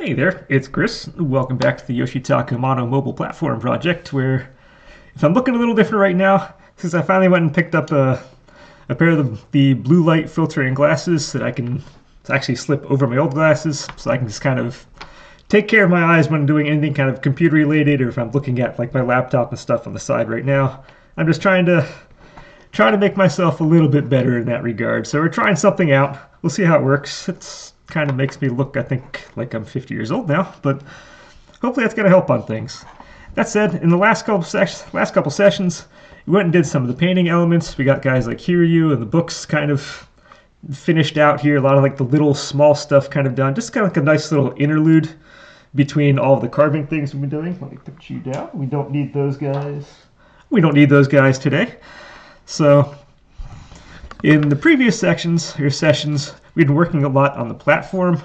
Hey there, it's Chris. Welcome back to the Yoshitaka Mono mobile platform project, where if I'm looking a little different right now, since I finally went and picked up a pair of the blue light filtering glasses that I can actually slip over my old glasses, so I can just kind of take care of my eyes when doing anything kind of computer related, or if I'm looking at like my laptop and stuff on the side right now. I'm just trying to make myself a little bit better in that regard. So we're trying something out. We'll see how it works. It's kind of makes me look, I think, like I'm 50 years old now, but hopefully that's going to help on things. That said, in the last couple sessions, we went and did some of the painting elements. We got guys like Hiryu and the books kind of finished out here. A lot of like the little small stuff kind of done. Just kind of like a nice little interlude between all of the carving things we've been doing. Let me put you down. We don't need those guys. We don't need those guys today. So in the previous sessions, we've been working a lot on the platform. Like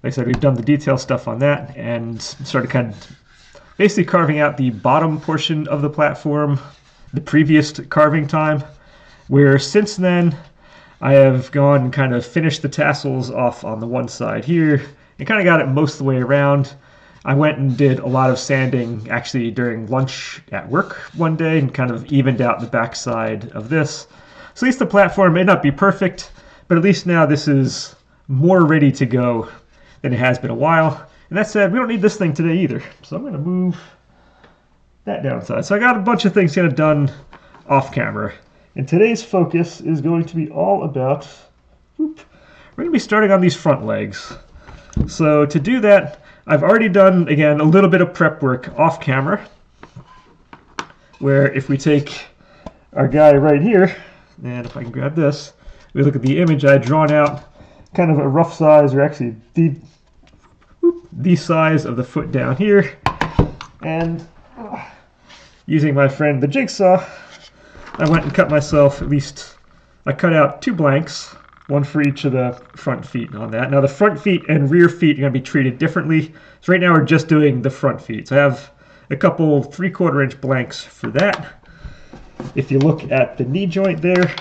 I said, we've done the detail stuff on that and started kind of basically carving out the bottom portion of the platform the previous carving time, where since then I have gone and kind of finished the tassels off on the one side here and kind of got it most of the way around. I went and did a lot of sanding actually during lunch at work one day and kind of evened out the back side of this. So at least the platform may not be perfect, but at least now this is more ready to go than it has been a while. And that said, we don't need this thing today either. So I'm going to move that downside. So I got a bunch of things kind of done off camera. And today's focus is going to be all about, we're going to be starting on these front legs. So to do that, I've already done, again, a little bit of prep work off camera, where if we take our guy right here, and if I can grab this, we look at the image I had drawn out, kind of a rough size, or actually the size of the foot down here. And using my friend the jigsaw, I went and cut myself I cut out 2 blanks, one for each of the front feet on that. Now the front feet and rear feet are going to be treated differently. So right now we're just doing the front feet. So I have a couple 3/4 inch blanks for that. If you look at the knee joint there,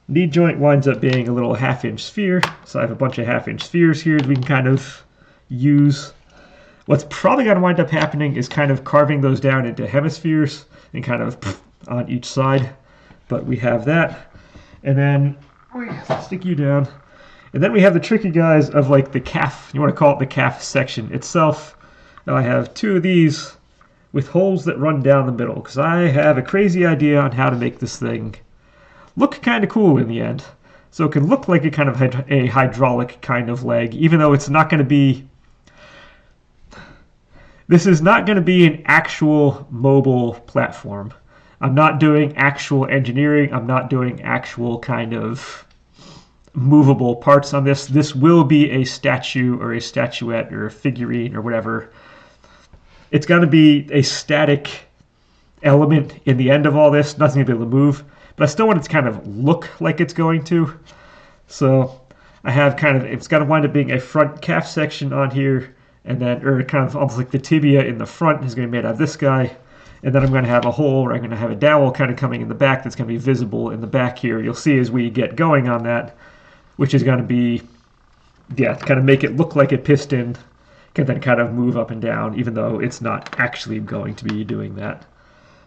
knee joint winds up being a little 1/2 inch sphere. So I have a bunch of 1/2 inch spheres here that we can kind of use. What's probably going to wind up happening is kind of carving those down into hemispheres and kind of on each side. But we have that. And then stick you down. And then we have the tricky guys of like the calf. You want to call it the calf section itself. Now I have 2 of these with holes that run down the middle, because I have a crazy idea on how to make this thing look kind of cool in the end. So it can look like a kind of a hydraulic kind of leg, even though it's not going to be. This is not going to be an actual mobile platform. I'm not doing actual engineering. I'm not doing actual kind of movable parts on this. This will be a statue or a statuette or a figurine or whatever. It's going to be a static element in the end of all this. Nothing to be able to move. But I still want it to kind of look like it's going to. So I have kind of, it's got to wind up being a front calf section on here. And then, or kind of almost like the tibia in the front is going to be made out of this guy. And then I'm going to have a hole, or I'm going to have a dowel kind of coming in the back that's going to be visible in the back here. You'll see as we get going on that, which is going to be, kind of make it look like a piston, can then kind of move up and down, even though it's not actually going to be doing that.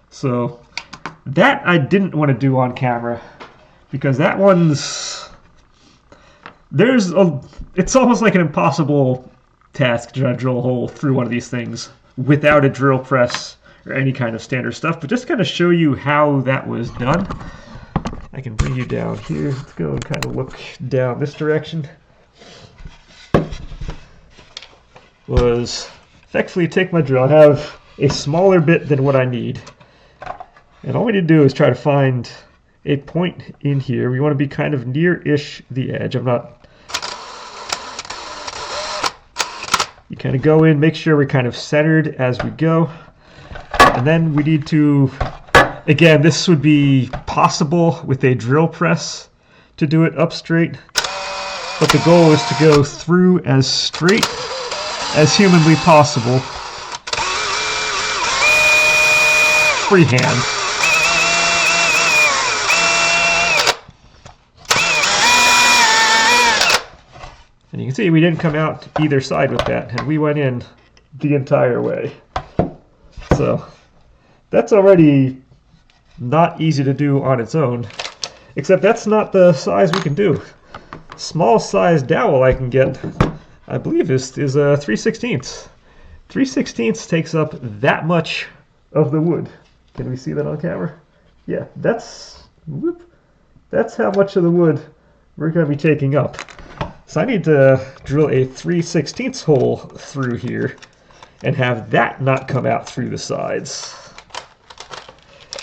So that I didn't want to do on camera, because that one's, it's almost like an impossible task to try to drill a hole through one of these things without a drill press or any kind of standard stuff, but just kind of show you how that was done. I can bring you down here. Let's go and kind of look down this direction. Was effectively take my drill. I have a smaller bit than what I need. And all we need to do is try to find a point in here. We want to be kind of near-ish the edge. You kind of go in, make sure we're kind of centered as we go. And then we need to, again, this would be possible with a drill press to do it up straight. But the goal is to go through as straight as humanly possible. Freehand. And you can see we didn't come out either side with that, and we went in the entire way. So that's already not easy to do on its own, except that's not the size we can do. Small size dowel I can get, I believe, is 3/16. 3/16 takes up that much of the wood. Can we see that on camera? Yeah, that's how much of the wood we're going to be taking up. So I need to drill a 3/16 hole through here and have that not come out through the sides.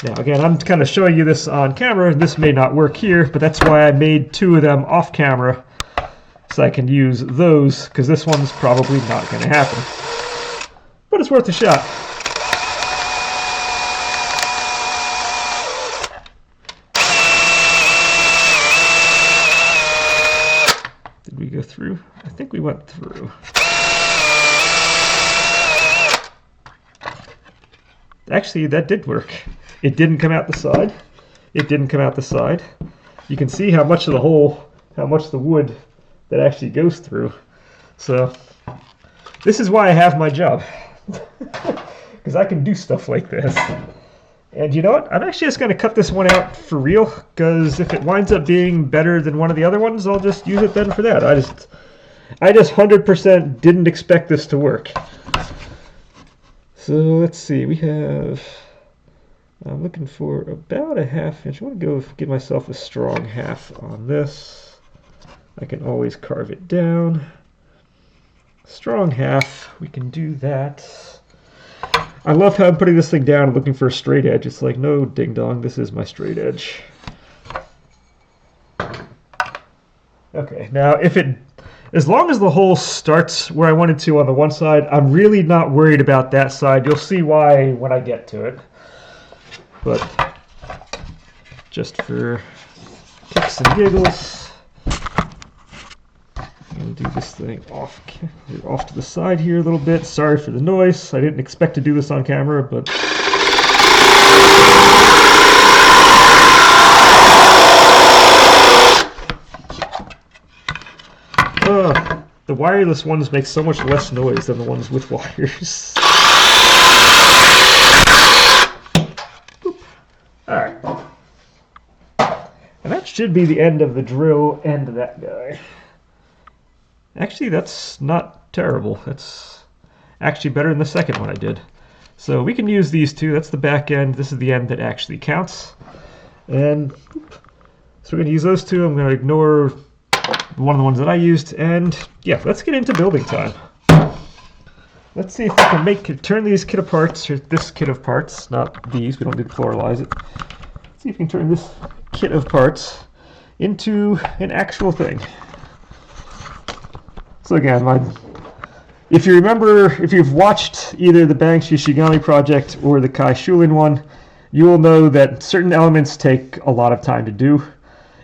Now again, I'm kind of showing you this on camera. This may not work here, but that's why I made 2 of them off camera, so I can use those, because this one's probably not going to happen. But it's worth a shot. Did we go through? I think we went through. Actually, that did work. It didn't come out the side. It didn't come out the side. You can see how much of the hole, how much the wood that actually goes through. So this is why I have my job, because I can do stuff like this. And you know what? I'm actually just going to cut this one out for real, because if it winds up being better than one of the other ones, I'll just use it then for that. I just 100% didn't expect this to work. So let's see, I'm looking for about a 1/2 inch. I want to go give myself a strong 1/2 on this. I can always carve it down. Strong 1/2, we can do that. I love how I'm putting this thing down and looking for a straight edge. It's like, no, ding dong, this is my straight edge. Okay, now as long as the hole starts where I wanted to on the one side, I'm really not worried about that side. You'll see why when I get to it. But just for kicks and giggles, I'm going to do this thing off to the side here a little bit. Sorry for the noise. I didn't expect to do this on camera, but the wireless ones make so much less noise than the ones with wires. Alright. And that should be the end of the drill and that guy. Actually, that's not terrible. That's actually better than the second one I did. So we can use these 2. That's the back end. This is the end that actually counts. And so we're going to use those 2. I'm going to ignore one of the ones that I used. And yeah, let's get into building time. Let's see if we can turn these kit of parts, or this kit of parts, not these, we don't need to pluralize it. Let's see if we can turn this kit of parts into an actual thing. So again, if you remember, if you've watched either the Bankshi Shigami project or the Kai Shulin one, you will know that certain elements take a lot of time to do.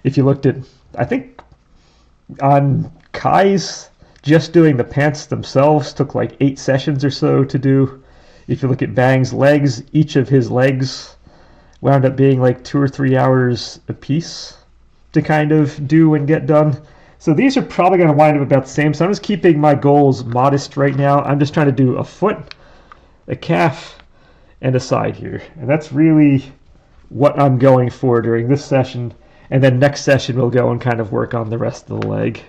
If you looked at, I think on Kai's, just doing the pants themselves took like 8 sessions or so to do. If you look at Bang's legs, each of his legs wound up being like 2 or 3 hours a piece to kind of do and get done. So these are probably going to wind up about the same. So I'm just keeping my goals modest right now. I'm just trying to do a foot, a calf, and a side here. And that's really what I'm going for during this session. And then next session we'll go and kind of work on the rest of the leg.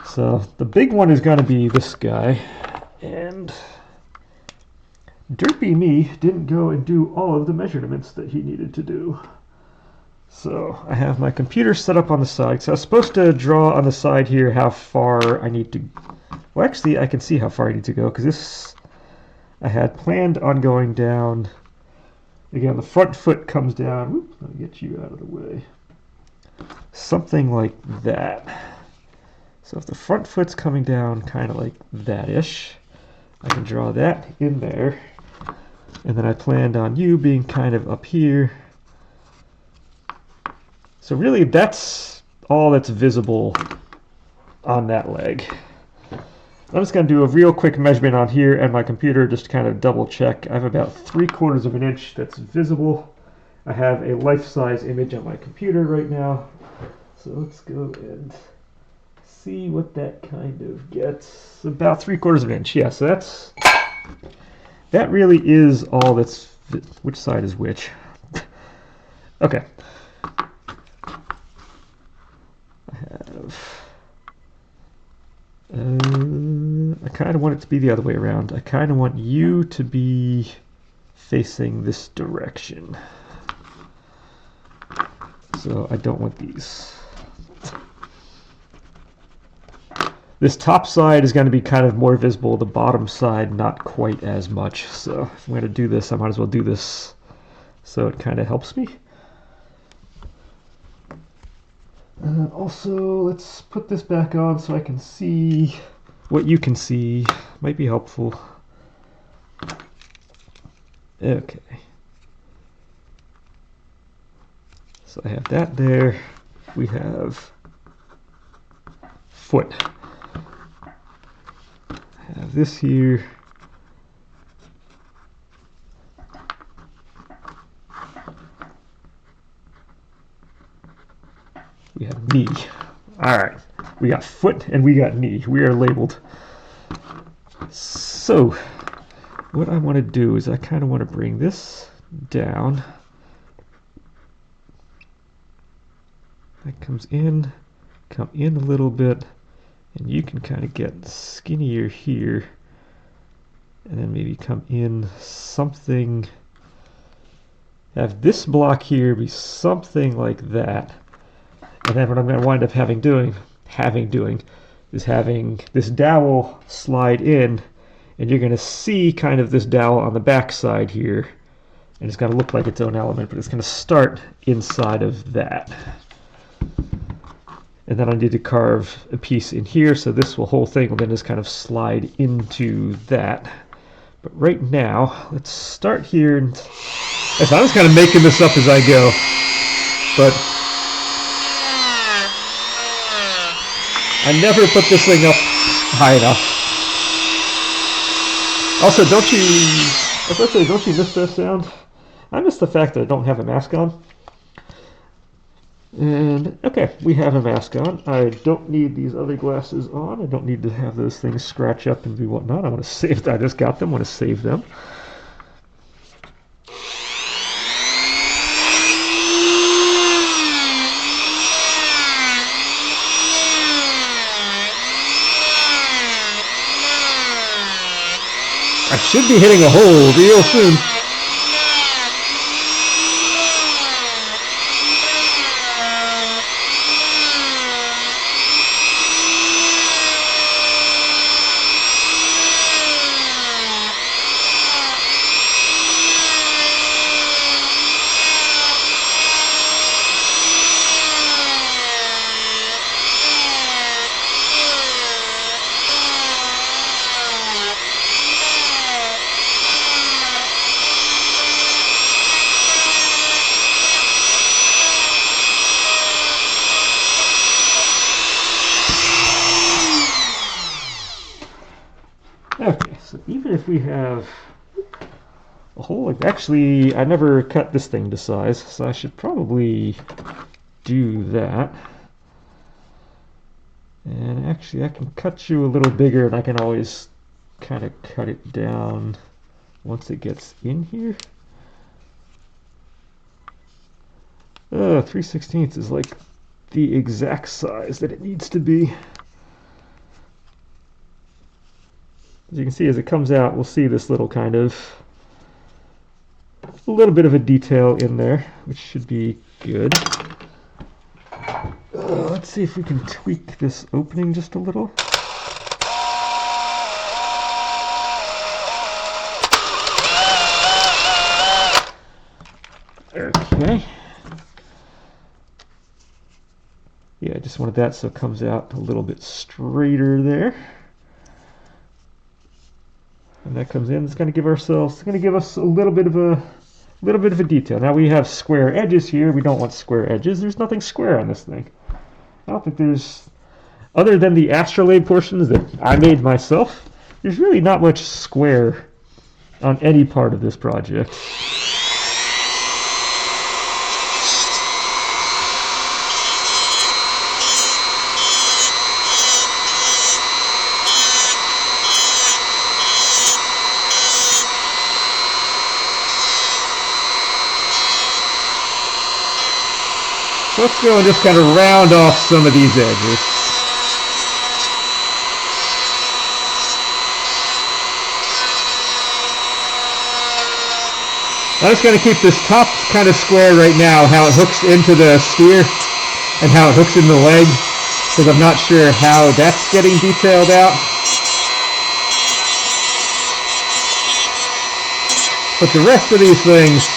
So the big one is going to be this guy, and derpy me didn't go and do all of the measurements that he needed to do. So I have my computer set up on the side. So I was supposed to draw on the side here how far I need to, well actually I can see how far I need to go, because this I had planned on going down. Again, the front foot comes down, whoops, let me get you out of the way, something like that. So if the front foot's coming down kind of like that-ish, I can draw that in there. And then I planned on you being kind of up here. So really that's all that's visible on that leg. I'm just going to do a real quick measurement on here and my computer just to kind of double check. I have about 3/4 of an inch that's visible. I have a life-size image on my computer right now. So let's go and see what that kind of gets. About 3/4 of an inch. Yeah, so that really is all that's. Which side is which? Okay. I have. I kind of want it to be the other way around. I kind of want you to be facing this direction. So I don't want these. This top side is going to be kind of more visible, the bottom side not quite as much. So if I'm going to do this, I might as well do this so it kind of helps me. Also, let's put this back on so I can see what you can see. Might be helpful. Okay. So I have that there. We have foot. I have this here. We have knee. All right. We got foot and we got knee. We are labeled. So what I want to do is I kind of want to bring this down. That comes in, come in a little bit, and you can kind of get skinnier here, and then maybe come in something, have this block here be something like that, and then what I'm going to wind up having doing is having this dowel slide in, and you're going to see kind of this dowel on the back side here, and it's going to look like its own element, but it's going to start inside of that. And then I need to carve a piece in here, so this whole thing will then just kind of slide into that. But right now, let's start here. And I was kind of making this up as I go, but I never put this thing up high enough. Also, don't you miss that sound? I miss the fact that I don't have a mask on. And okay, we have a mask on. I don't need these other glasses on. I don't need to have those things scratch up and do whatnot. I want to save. I just got them. I want to save them. I should be hitting a hole real soon. Okay, so even if we have a hole, like actually I never cut this thing to size, so I should probably do that. And actually I can cut you a little bigger, and I can always kind of cut it down once it gets in here. 3/16 is like the exact size that it needs to be. As you can see, as it comes out, we'll see this little kind of, a little bit of a detail in there, which should be good. Let's see if we can tweak this opening just a little. Okay. Yeah, I just wanted that so it comes out a little bit straighter there. And that comes in. It's going to give us a little bit of a detail. Now we have square edges here. We don't want square edges. There's nothing square on this thing. I don't think there's, other than the astrolabe portions that I made myself, there's really not much square on any part of this project. So let's go and just kind of round off some of these edges. I'm just going to keep this top kind of square right now, how it hooks into the sphere and how it hooks in the leg, because I'm not sure how that's getting detailed out. But the rest of these things,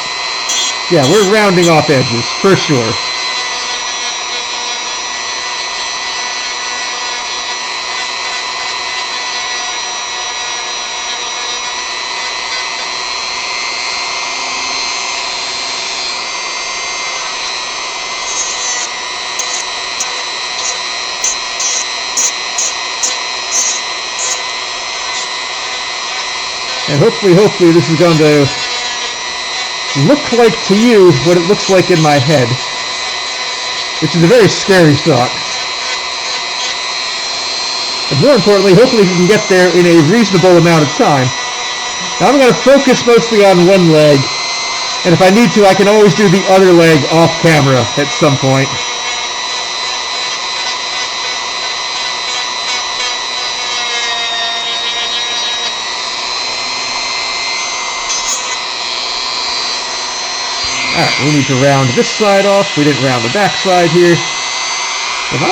yeah, we're rounding off edges, for sure. And hopefully this is going to look like to you what it looks like in my head, which is a very scary thought. But more importantly, hopefully we can get there in a reasonable amount of time. Now I'm going to focus mostly on one leg, and if I need to, I can always do the other leg off camera at some point. Alright, we need to round this side off. We didn't round the back side here. Am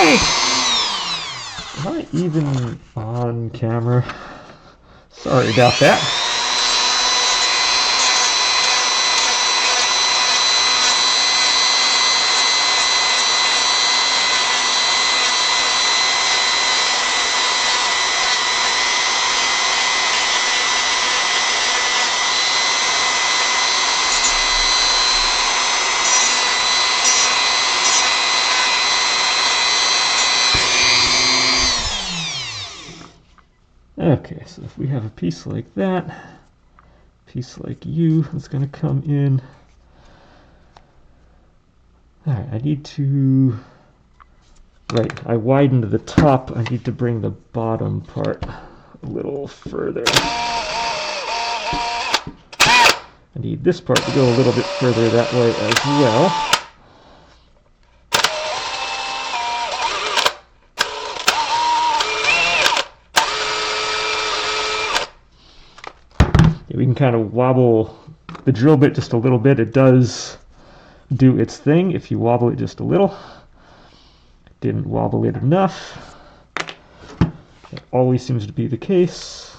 I even on camera? Sorry about that. Okay, so if we have a piece like that, piece like you, that's going to come in. Alright, I need to, right, I widened the top. I need to bring the bottom part a little further. I need this part to go a little bit further that way as well. We can kind of wobble the drill bit just a little bit. It does do its thing if you wobble it just a little. Didn't wobble it enough. That always seems to be the case.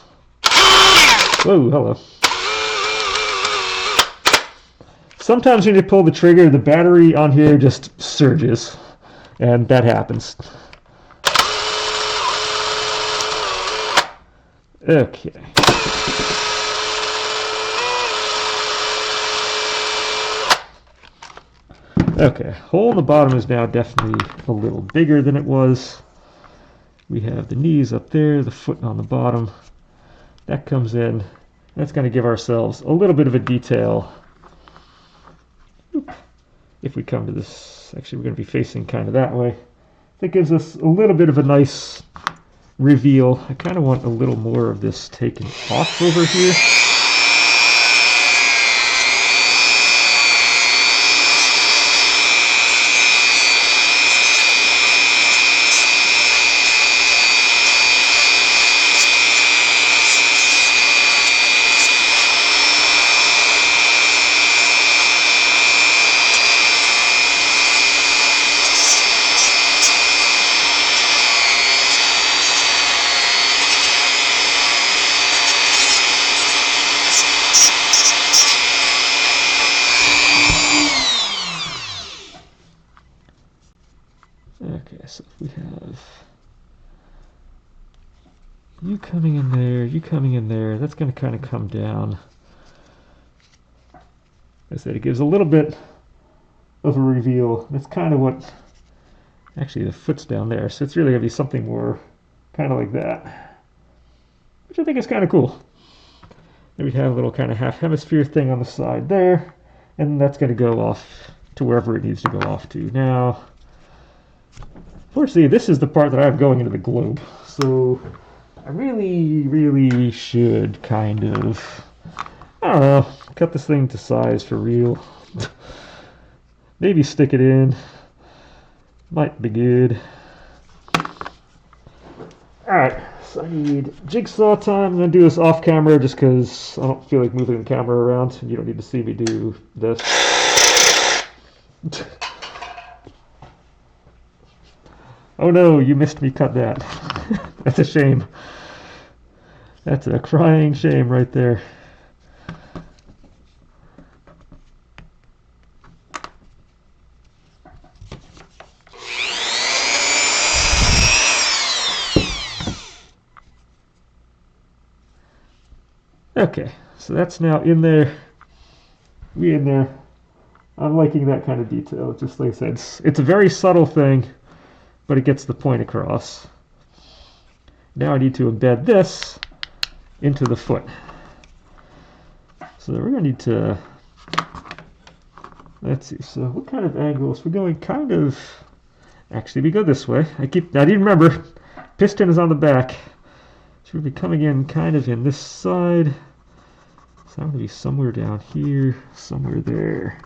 Whoa, hello. Sometimes when you pull the trigger, the battery on here just surges, and that happens. Okay. Okay, hole in the bottom is now definitely a little bigger than it was. We have the knees up there, the foot on the bottom. That comes in. That's going to give ourselves a little bit of a detail. If we come to this, actually we're going to be facing kind of that way. That gives us a little bit of a nice reveal. I kind of want a little more of this taken off over here. Okay, so if we have you coming in there, you coming in there, that's going to kind of come down. I said it gives a little bit of a reveal. That's kind of what, actually the foot's down there, so it's really going to be something more kind of like that, which I think is kind of cool. Then we have a little kind of half hemisphere thing on the side there, and that's going to go off to wherever it needs to go off to. Now, fortunately, this is the part that I have going into the globe, so I really should kind of, I don't know, cut this thing to size for real. Maybe stick it in. Might be good. Alright, so I need jigsaw time. I'm going to do this off camera just because I don't feel like moving the camera around. You don't need to see me do this. Oh no, you missed me cut that. That's a shame. That's a crying shame right there. Okay, so that's now in there. We in there. I'm liking that kind of detail. Just like I said, it's a very subtle thing, but it gets the point across. Now I need to embed this into the foot. So we're going to need to, let's see, so what kind of angles? We're going kind of, actually we go this way. I didn't remember, piston is on the back. So we'll be coming in kind of in this side. So I'm going to be somewhere down here, somewhere there.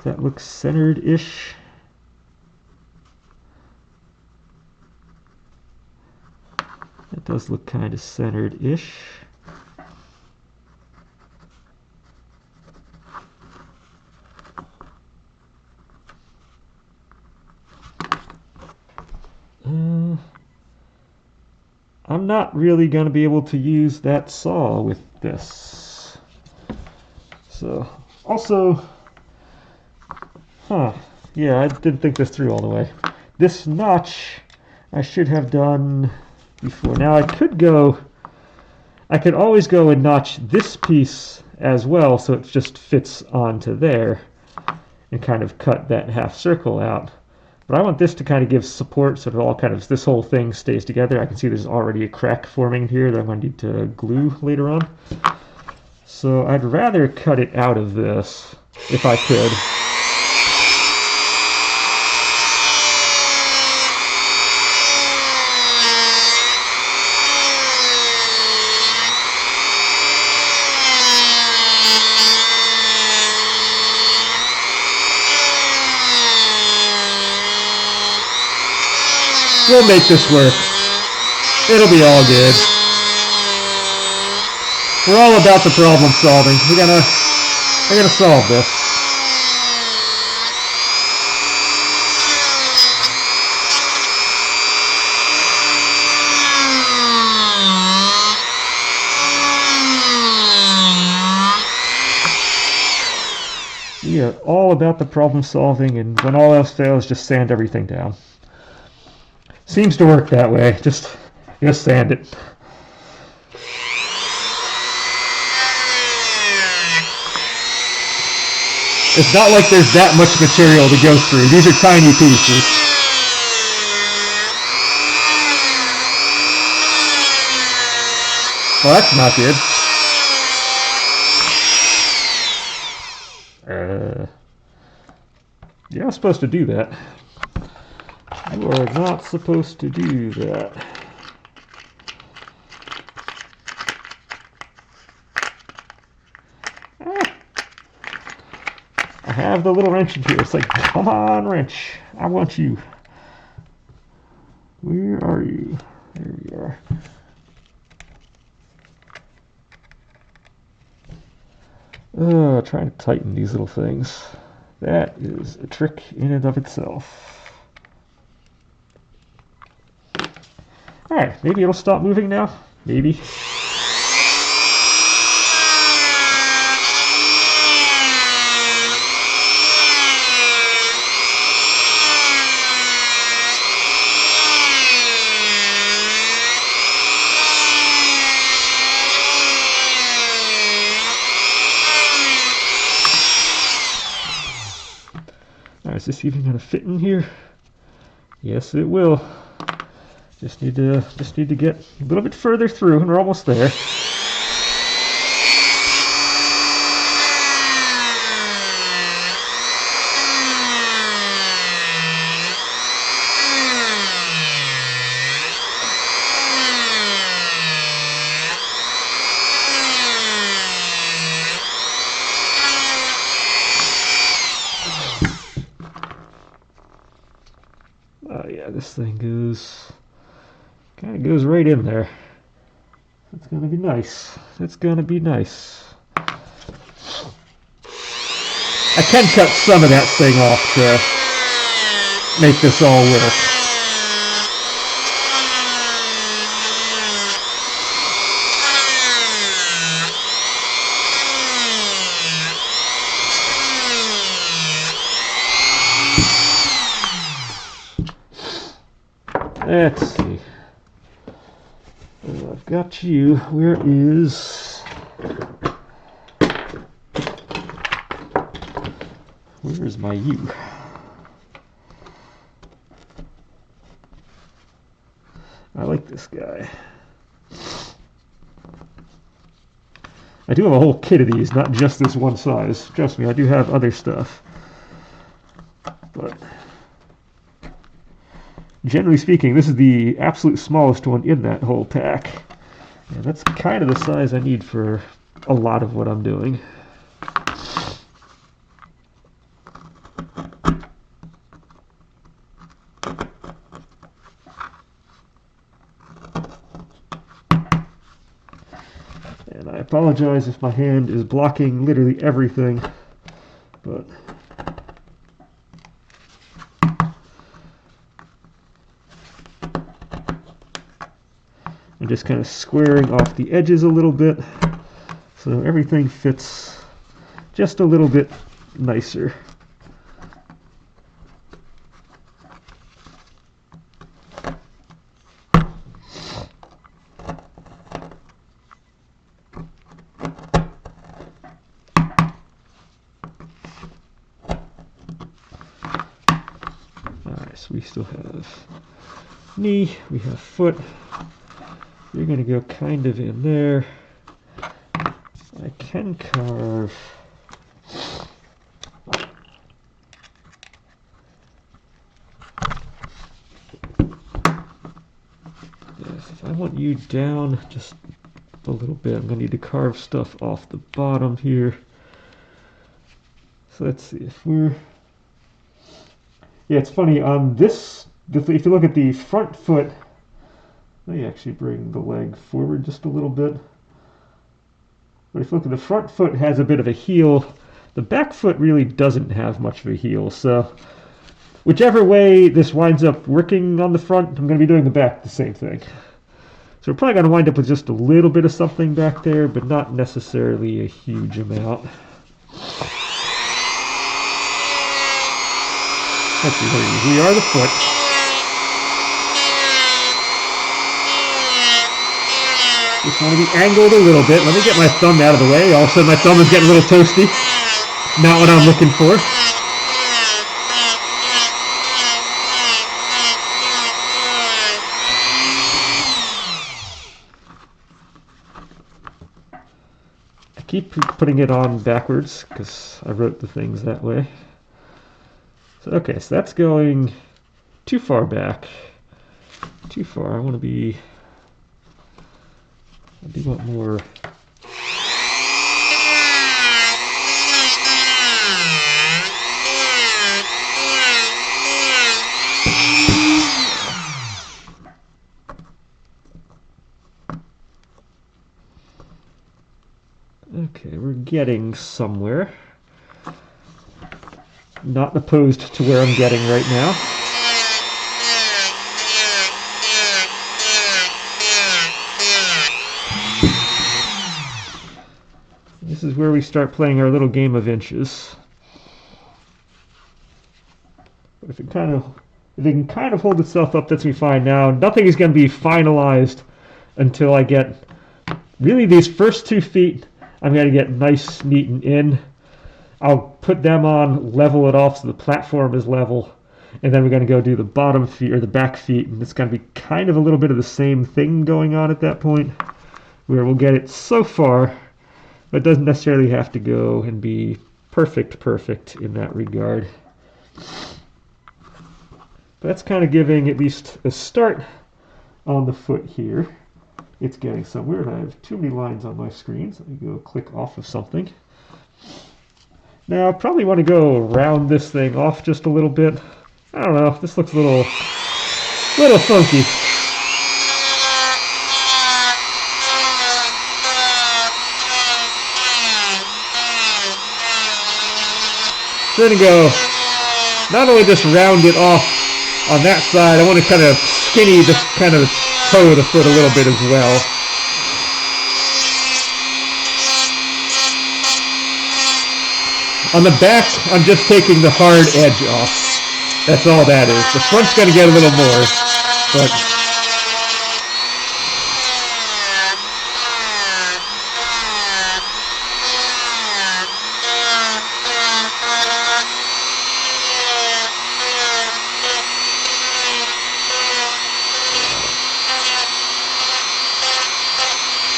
That looks centered-ish. That does look kind of centered-ish. I'm not really going to be able to use that saw with this. So, also, yeah, I didn't think this through all the way. This notch I should have done before. Now I could always go and notch this piece as well so it just fits onto there and kind of cut that half circle out. But I want this to kind of give support so that all kind of, this whole thing stays together. I can see there's already a crack forming here that I'm going to need to glue later on. So I'd rather cut it out of this if I could. We'll make this work. It'll be all good. We're all about the problem solving. We're gonna solve this. We are all about the problem solving, and when all else fails, just sand everything down. Seems to work that way. Just sand it. It's not like there's that much material to go through. These are tiny pieces. Well, that's not good. You're not supposed to do that. You are not supposed to do that. I have the little wrench in here. It's like, come on, wrench. I want you. Where are you? There we are. Trying to tighten these little things. That is a trick in and of itself. Alright, maybe it'll stop moving now. Maybe. Alright, is this even going to fit in here? Yes, it will. Just need to get a little bit further through, and we're almost there. thing goes, kind of goes right in there. It's going to be nice. It's going to be nice. I can cut some of that thing off to make this all work. Let's see. I've got you. Where is my U? I like this guy. I do have a whole kit of these, not just this one size. Trust me, I do have other stuff. But generally speaking, this is the absolute smallest one in that whole pack. And that's kind of the size I need for a lot of what I'm doing. And I apologize if my hand is blocking literally everything, but I'm just kind of squaring off the edges a little bit so everything fits just a little bit nicer. Alright, so we still have knee, we have foot. You're going to go kind of in there. I can carve. Yes, if I want you down just a little bit, I'm going to need to carve stuff off the bottom here. So let's see if we're... Yeah, it's funny. On this, if you look at the front foot, let me actually bring the leg forward just a little bit. But if you look at the front foot, it has a bit of a heel. The back foot really doesn't have much of a heel. So whichever way this winds up working on the front, I'm going to be doing the back the same thing. So we're probably going to wind up with just a little bit of something back there, but not necessarily a huge amount. Let's see, we are the foot. Just want to be angled a little bit. Let me get my thumb out of the way. All of a sudden my thumb is getting a little toasty. Not what I'm looking for. I keep putting it on backwards because I wrote the things that way. So, okay, so that's going too far back. Too far. I want to be... I do want more. Okay, we're getting somewhere. Not opposed to where I'm getting right now. This is where we start playing our little game of inches. But if it can kind of hold itself up, that's me fine. Now, nothing is going to be finalized until I get really these first 2 feet. I'm going to get nice, neat, and in. I'll put them on, level it off so the platform is level, and then we're going to go do the bottom feet or the back feet, and it's going to be kind of a little bit of the same thing going on at that point, where we'll get it so far. But it doesn't necessarily have to go and be perfect in that regard. But that's kind of giving at least a start on the foot here. It's getting somewhere, and I have too many lines on my screen, so let me go click off of something. Now, I probably want to go round this thing off just a little bit. I don't know, this looks a Little funky. So I'm going to go, not only just round it off on that side, I want to kind of skinny this kind of toe of the foot a little bit as well. On the back, I'm just taking the hard edge off. That's all that is. The front's going to get a little more, but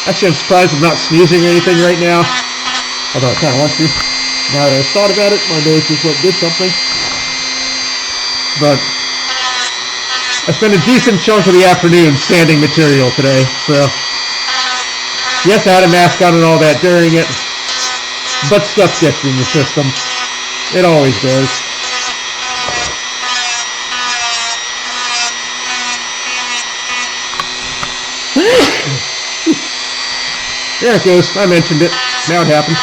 actually, I'm surprised I'm not sneezing or anything right now, although I kind of want to. Now that I've thought about it, my nose just went did something. But I spent a decent chunk of the afternoon sanding material today, so yes, I had a mask on and all that during it, but stuff gets in the system. It always does. There it goes. I mentioned it. Now it happened.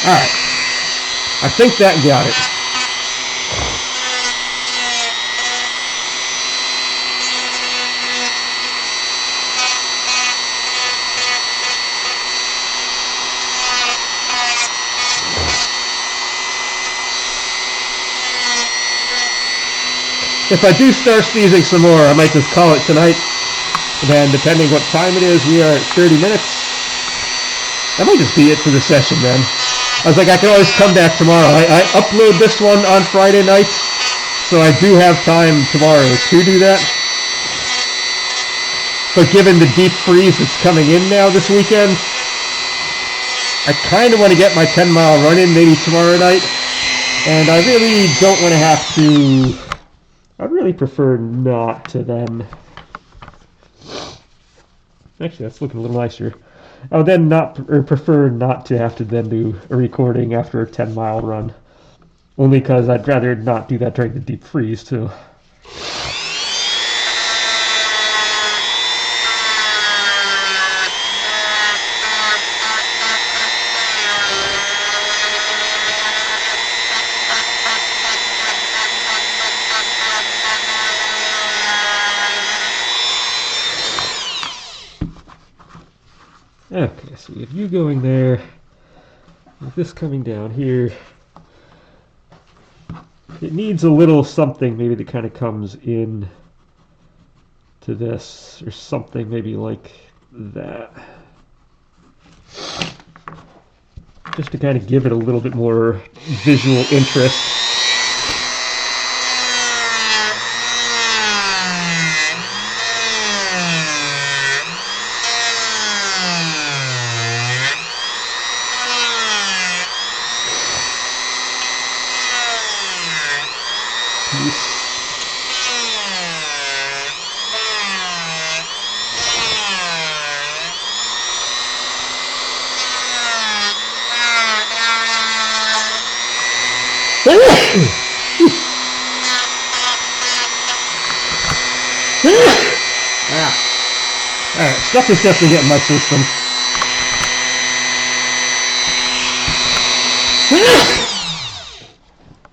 Alright. I think that got it. If I do start sneezing some more, I might just call it tonight. And then, depending what time it is, we are at 30 minutes. That might just be it for the session then. I was like, I can always come back tomorrow. I upload this one on Friday nights, so I do have time tomorrow to do that. But given the deep freeze that's coming in now this weekend, I kind of want to get my 10-mile run in maybe tomorrow night. And I really don't want to have to... I'd really prefer not to then... Actually, that's looking a little nicer. I would then prefer not to have to then do a recording after a 10-mile run. Only because I'd rather not do that during the deep freeze, too. Okay, so we have you going there, with this coming down here. It needs a little something maybe that kind of comes in to this, or something maybe like that. Just to kind of give it a little bit more visual interest. Alright, stuff is definitely getting my system.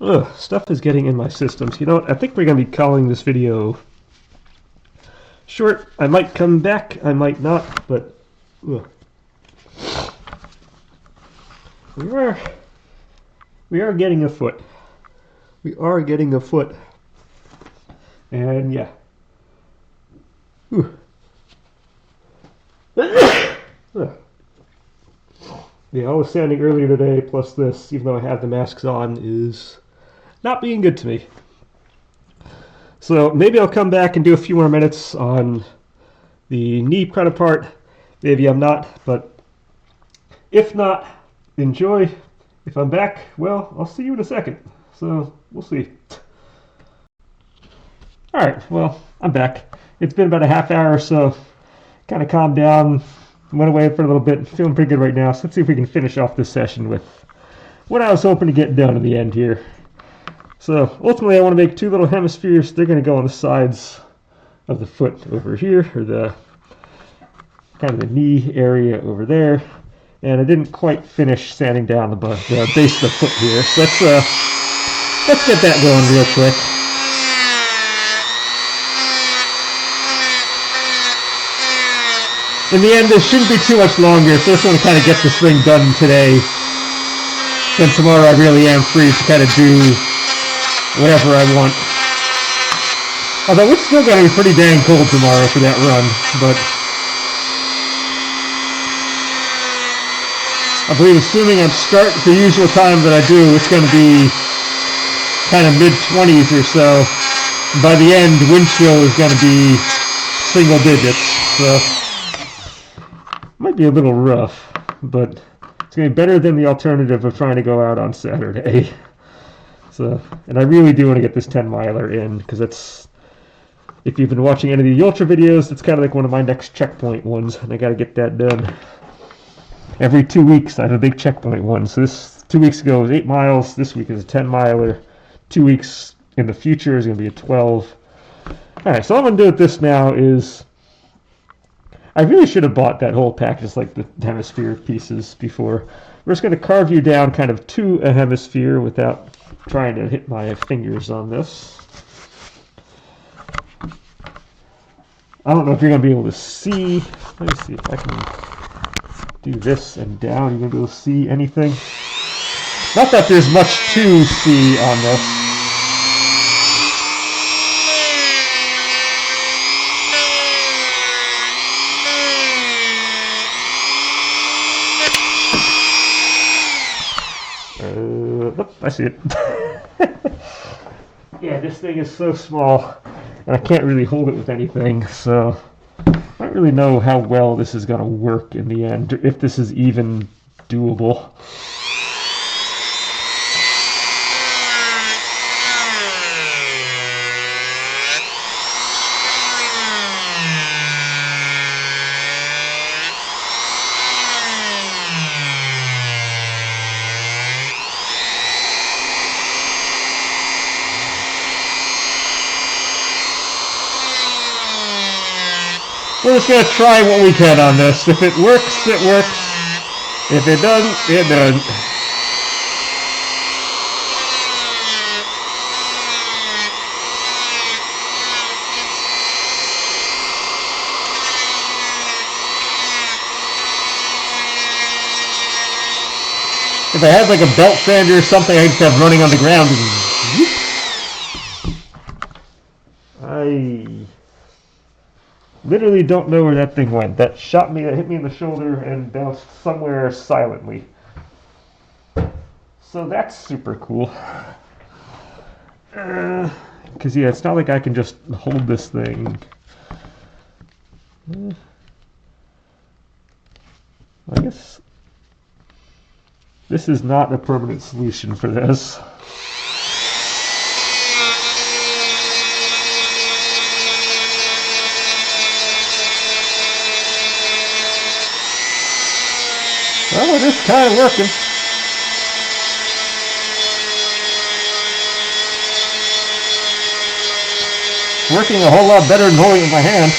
Ugh, stuff is getting in my system. So you know what? I think we're going to be calling this video short. I might come back, I might not, but ugh. We are getting a foot. We are getting a foot. And yeah. Whew. Yeah, all the sanding earlier today, plus this, even though I have the masks on, is not being good to me. So maybe I'll come back and do a few more minutes on the knee kind of part. Maybe I'm not, but if not, enjoy. If I'm back, well, I'll see you in a second. So we'll see. Alright, well, I'm back. It's been about a half hour or so. Kind of calmed down. Went away for a little bit. Feeling pretty good right now. So let's see if we can finish off this session with what I was hoping to get done in the end here. So ultimately I want to make two little hemispheres. They're going to go on the sides of the foot over here, or the kind of the knee area over there. And I didn't quite finish sanding down the base of the foot here. So let's get that going real quick. In the end, this shouldn't be too much longer, so I just want to kind of get this thing done today. Then tomorrow I really am free to kind of do whatever I want. Although it's still going to be pretty dang cold tomorrow for that run, but I believe, assuming I'm starting at the usual time that I do, it's going to be kind of mid-20s or so. And by the end, wind chill is going to be single digits, so might be a little rough, but it's going to be better than the alternative of trying to go out on Saturday. So, and I really do want to get this 10 miler in, because that's, if you've been watching any of the Ultra videos, it's kind of like one of my next checkpoint ones, and I got to get that done. Every 2 weeks I have a big checkpoint one. So this 2 weeks ago was 8 miles, this week is a 10 miler, 2 weeks in the future is going to be a 12. Alright, so what I'm going to do with this now is, I really should have bought that whole package, like the hemisphere pieces before. We're just going to carve you down kind of to a hemisphere without trying to hit my fingers on this. I don't know if you're going to be able to see. Let me see if I can do this and down. You're going to be able to see anything. Not that there's much to see on this. I see it. Yeah, this thing is so small, and I can't really hold it with anything, so I don't really know how well this is going to work in the end, if this is even doable. We're just going to try what we can on this. If it works, it works. If it doesn't, it doesn't. If I had like a belt sander or something, I'd just have running on the ground. I literally don't know where that thing went. That shot me, that hit me in the shoulder and bounced somewhere silently. So that's super cool. Because yeah, it's not like I can just hold this thing. I guess this is not a permanent solution for this. Well, it is kind of working. Working a whole lot better than holding it with my hand.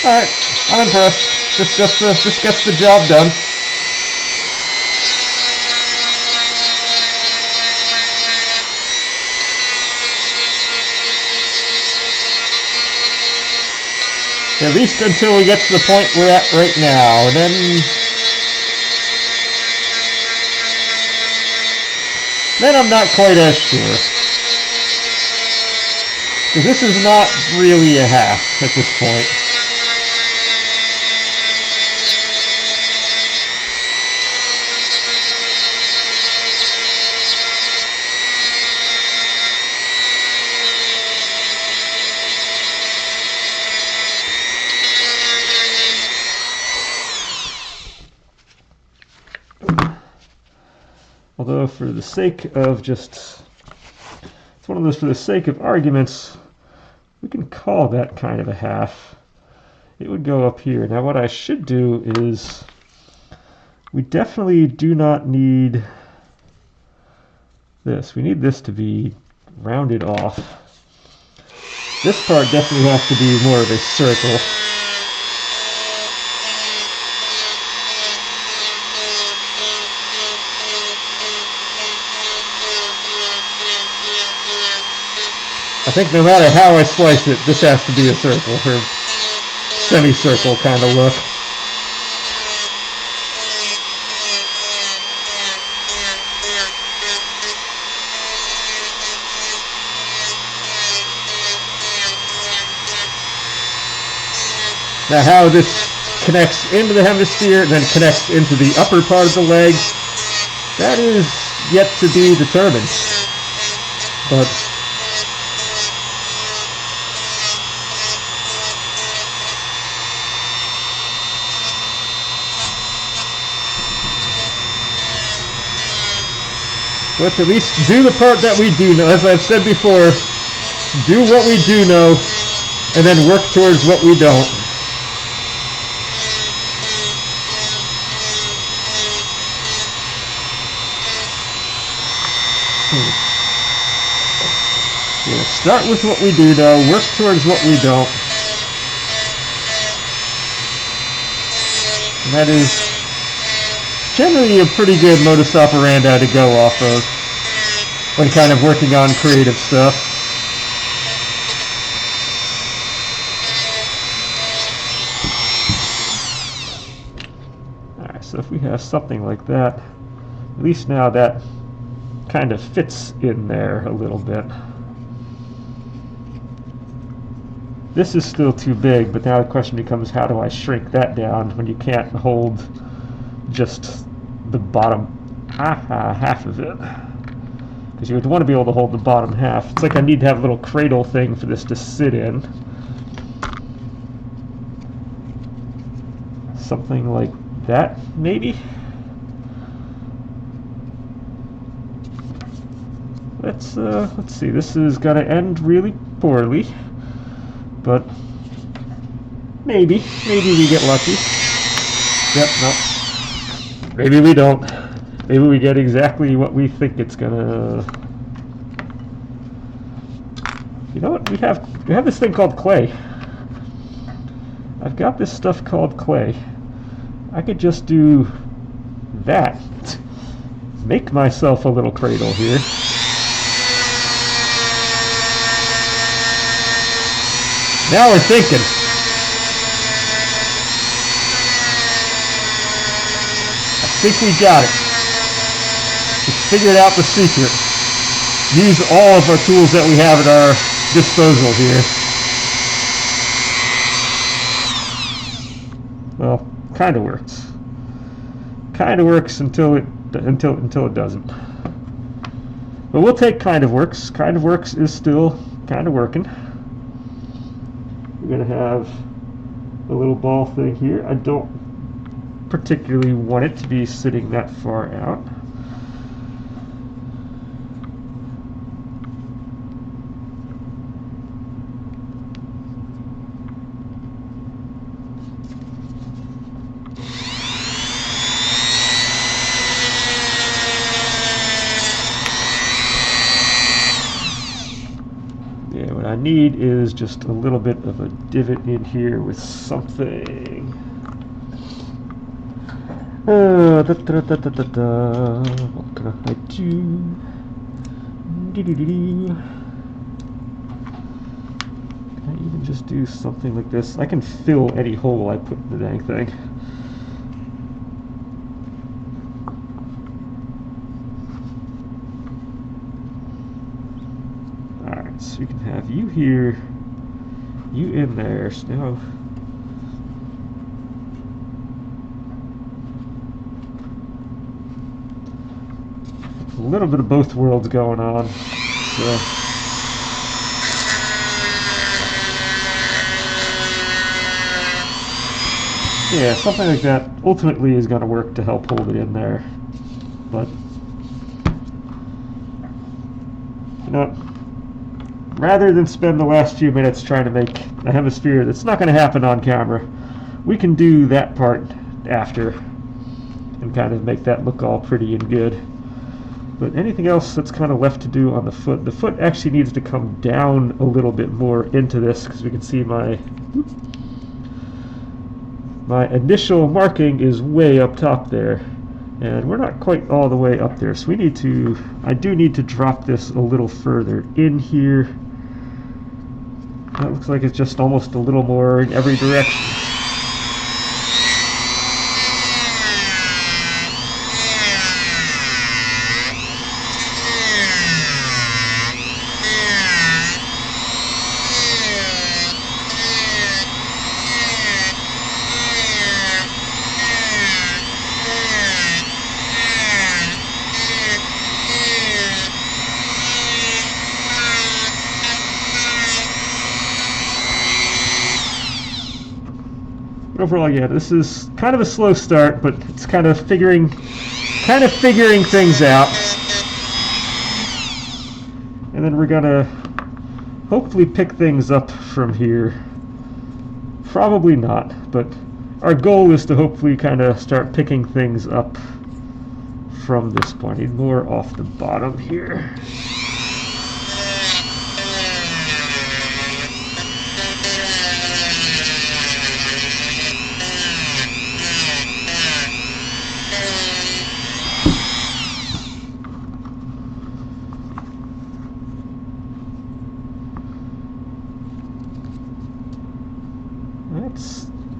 Alright, I'm impressed. This gets the job done. At least until we get to the point we're at right now. And then I'm not quite as sure. Because this is not really a half at this point. Although for the sake of just, it's one of those for the sake of arguments, we can call that kind of a half. It would go up here. Now what I should do is, we definitely do not need this. We need this to be rounded off. This part definitely has to be more of a circle. I think no matter how I slice it, this has to be a circle, or semicircle kind of look. Now how this connects into the hemisphere and then connects into the upper part of the leg, that is yet to be determined. But let's at least do the part that we do know. As I've said before, do what we do know and then work towards what we don't. Yeah, start with what we do know, work towards what we don't. And that is generally a pretty good modus operandi to go off of when kind of working on creative stuff. Alright, so if we have something like that, at least now that kind of fits in there a little bit. This is still too big, but now the question becomes, how do I shrink that down when you can't hold just the bottom half of it? Because you would want to be able to hold the bottom half. It's like I need to have a little cradle thing for this to sit in. Something like that, maybe? Let's see. This is gonna end really poorly, but maybe we get lucky. Yep, no. Maybe we don't. Maybe we get exactly what we think it's gonna. You know what? We have this thing called clay. I've got this stuff called clay. I could just do that. Make myself a little cradle here. Now we're thinking. I think we got it. We figured out the secret. Use all of our tools that we have at our disposal here. Well, kind of works. Kind of works until it doesn't. But we'll take kind of works. Kind of works is still kind of working. We're going to have a little ball thing here. I don't particularly want it to be sitting that far out. What I need is just a little bit of a divot in here with something. What can I do? Can I even just do something like this? I can fill any hole I put in the dang thing. So you can have you here, you in there. So now a little bit of both worlds going on. So yeah, something like that ultimately is going to work to help hold it in there. But You know, rather than spend the last few minutes trying to make a hemisphere that's not going to happen on camera, we can do that part after and kind of make that look all pretty and good. But anything else that's kind of left to do on the foot actually needs to come down a little bit more into this, because we can see my initial marking is way up top there, and we're not quite all the way up there, so I do need to drop this a little further in here. That looks like it's just almost a little more in every direction. Overall, yeah, this is kind of a slow start, but it's kind of figuring things out. And then we're gonna hopefully pick things up from here. Probably not, but our goal is to hopefully kind of start picking things up from this point. Need more off the bottom here.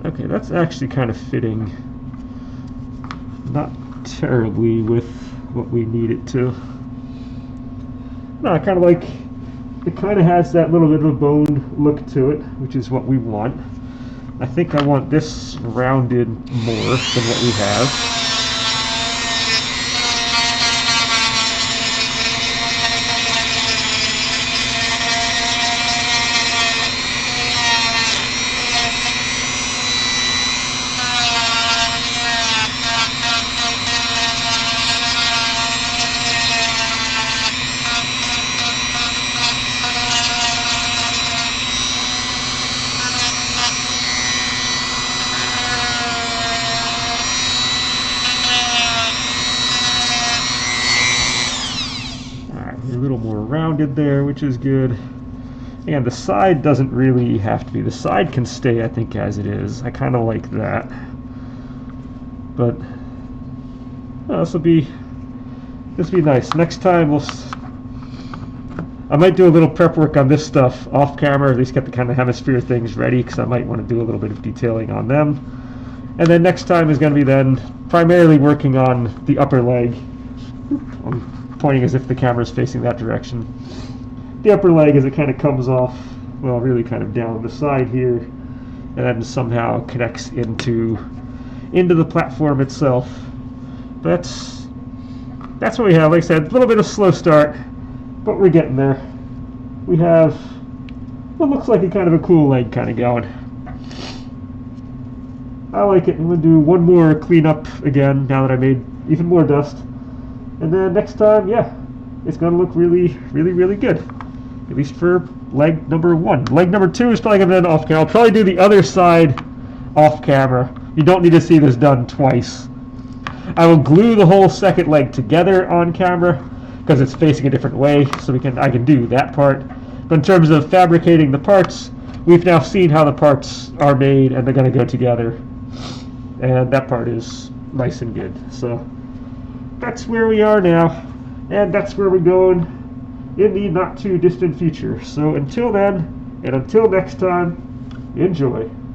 Okay, that's actually kind of fitting. Not terribly with what we need it to. No, I kind of like, it kind of has that little bit of a bone look to it, which is what we want. I think I want this rounded more than what we have. A little more rounded there, which is good. And the side doesn't really have to be. The side can stay, I think, as it is. I kind of like that. But this will be nice. Next time I might do a little prep work on this stuff off camera, or at least get the kind of hemisphere things ready, because I might want to do a little bit of detailing on them. And then next time is going to be then primarily working on the upper leg. I'm pointing as if the camera is facing that direction. The upper leg, as it kind of comes off, well, really kind of down the side here, and then somehow connects into the platform itself. That's what we have. Like I said, a little bit of slow start, but we're getting there. We have what looks like a kind of a cool leg kind of going. I like it. I'm going to do one more cleanup again now that I made even more dust. And then next time, yeah, it's going to look really, really, really good. At least for leg number 1. Leg number 2 is probably going to be done off camera. I'll probably do the other side off camera. You don't need to see this done twice. I will glue the whole second leg together on camera because it's facing a different way, so I can do that part. But in terms of fabricating the parts, we've now seen how the parts are made and they're going to go together. And that part is nice and good. So that's where we are now, and that's where we're going in the not too distant future. So until then, and until next time, enjoy.